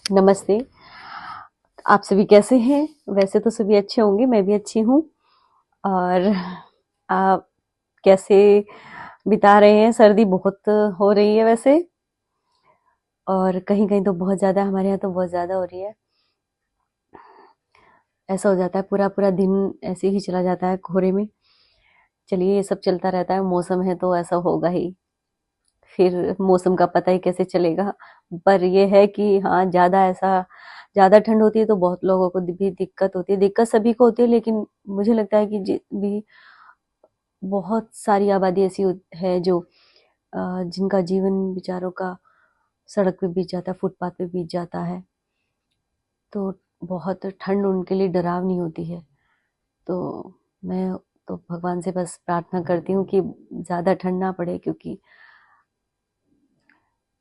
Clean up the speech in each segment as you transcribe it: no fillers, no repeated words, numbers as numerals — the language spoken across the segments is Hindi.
नमस्ते। आप सभी कैसे हैं? वैसे तो सभी अच्छे होंगे, मैं भी अच्छी हूँ। और आप कैसे बिता रहे हैं? सर्दी बहुत हो रही है वैसे, और कहीं-कहीं तो बहुत ज़्यादा, हमारे यहाँ तो बहुत ज़्यादा हो रही है। ऐसा हो जाता है पूरा-पूरा दिन ऐसे ही चला जाता है कोहरे में। चलिए, ये सब चलता रहता है, मौसम है तो ऐसा होगा ही। फिर मौसम का पता ही कैसे चलेगा। पर ये है कि हाँ, ज़्यादा ठंड होती है तो बहुत लोगों को भी दिक्कत होती है। दिक्कत सभी को होती है, लेकिन मुझे लगता है कि भी बहुत सारी आबादी ऐसी है जो जिनका जीवन बेचारों का सड़क पे बीत जाता है, फुटपाथ पे बीत जाता है। तो बहुत ठंड उनके लिए डरावनी होती है। तो मैं तो भगवान से बस प्रार्थना करती हूँ कि ज़्यादा ठंड ना पड़े, क्योंकि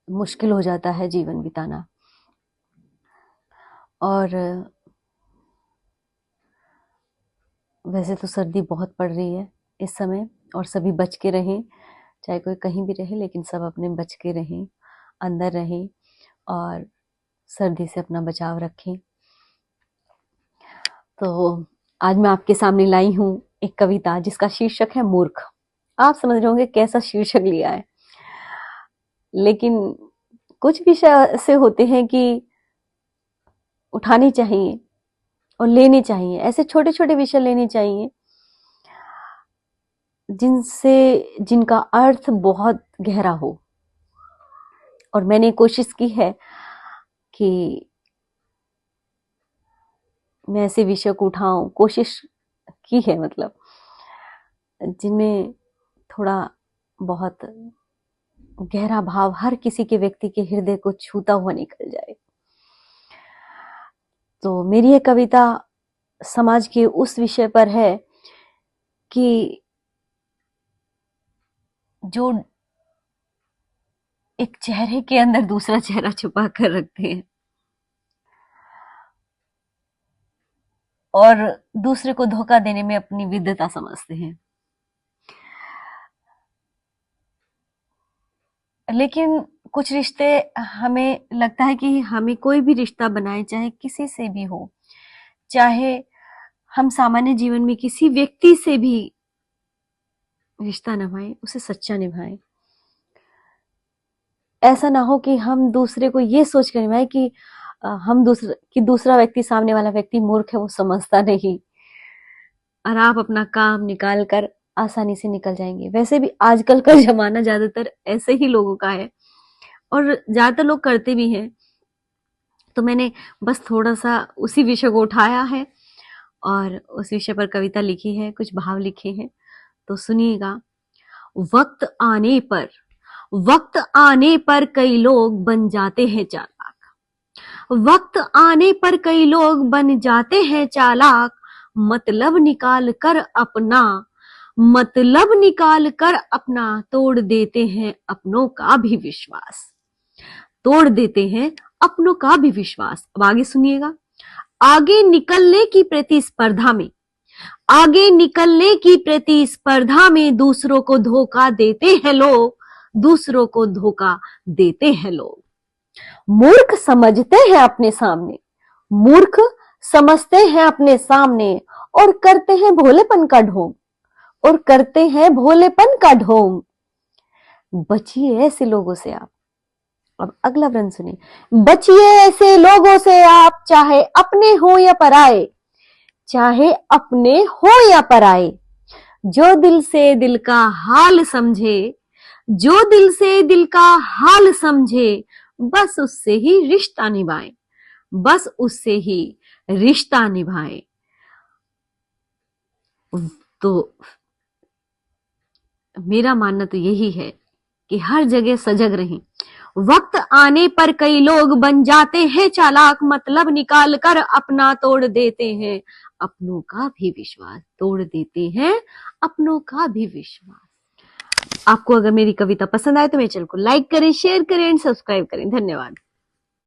मुश्किल हो जाता है जीवन बिताना। और वैसे तो सर्दी बहुत पड़ रही है इस समय, और सभी बच के रहें, चाहे कोई कहीं भी रहे, लेकिन सब अपने बच के रहें, अंदर रहें और सर्दी से अपना बचाव रखें। तो आज मैं आपके सामने लाई हूँ एक कविता जिसका शीर्षक है मूर्ख। आप समझ रहे होंगे कैसा शीर्षक लिया है, लेकिन कुछ विषय ऐसे होते हैं कि उठाने चाहिए और लेने चाहिए। ऐसे छोटे छोटे विषय लेने चाहिए जिनका अर्थ बहुत गहरा हो। और मैंने कोशिश की है कि मैं ऐसे विषय को उठाऊं, कोशिश की है मतलब, जिनमें थोड़ा बहुत गहरा भाव हर किसी के व्यक्ति के हृदय को छूता हुआ निकल जाए। तो मेरी ये कविता समाज के उस विषय पर है कि जो एक चेहरे के अंदर दूसरा चेहरा छुपा कर रखते हैं और दूसरे को धोखा देने में अपनी विद्वता समझते हैं। लेकिन कुछ रिश्ते, हमें लगता है कि हमें कोई भी रिश्ता बनाए, चाहे किसी से भी हो, चाहे हम सामान्य जीवन में किसी व्यक्ति से भी रिश्ता निभाएं, उसे सच्चा निभाएं। ऐसा ना हो कि हम दूसरे को ये सोच कर निभाएं कि दूसरा व्यक्ति, सामने वाला व्यक्ति मूर्ख है, वो समझता नहीं, और आप अपना काम निकाल कर आसानी से निकल जाएंगे। वैसे भी आजकल का जमाना ज्यादातर ऐसे ही लोगों का है, और ज्यादातर लोग करते भी हैं। तो मैंने बस थोड़ा सा उसी विषय को उठाया है और उस विषय पर कविता लिखी है, कुछ भाव लिखे हैं, तो सुनिएगा। वक्त आने पर वक्त आने पर कई लोग बन जाते हैं चालाक। वक्त आने पर कई लोग बन जाते हैं चालाक। मतलब निकाल कर अपना तोड़ देते हैं अपनों का भी विश्वास। तोड़ देते हैं अपनों का भी विश्वास। अब आगे सुनिएगा। आगे निकलने की प्रतिस्पर्धा में दूसरों को धोखा देते हैं लोग। मूर्ख समझते हैं अपने सामने मूर्ख समझते हैं अपने सामने, और करते हैं भोलेपन का ढोंग। बचिए ऐसे लोगों से आप। अब अगला वर्ण सुनिए। बचिए ऐसे लोगों से आप, चाहे अपने हो या पराए। जो दिल से दिल का हाल समझे, बस उससे ही रिश्ता निभाएं। तो मेरा मानना तो यही है कि हर जगह सजग रहें। वक्त आने पर कई लोग बन जाते हैं चालाक। मतलब निकाल कर अपना तोड़ देते हैं अपनों का भी विश्वास। आपको अगर मेरी कविता पसंद आए तो मेरे चैनल को लाइक करें, शेयर करें एंड सब्सक्राइब करें। धन्यवाद।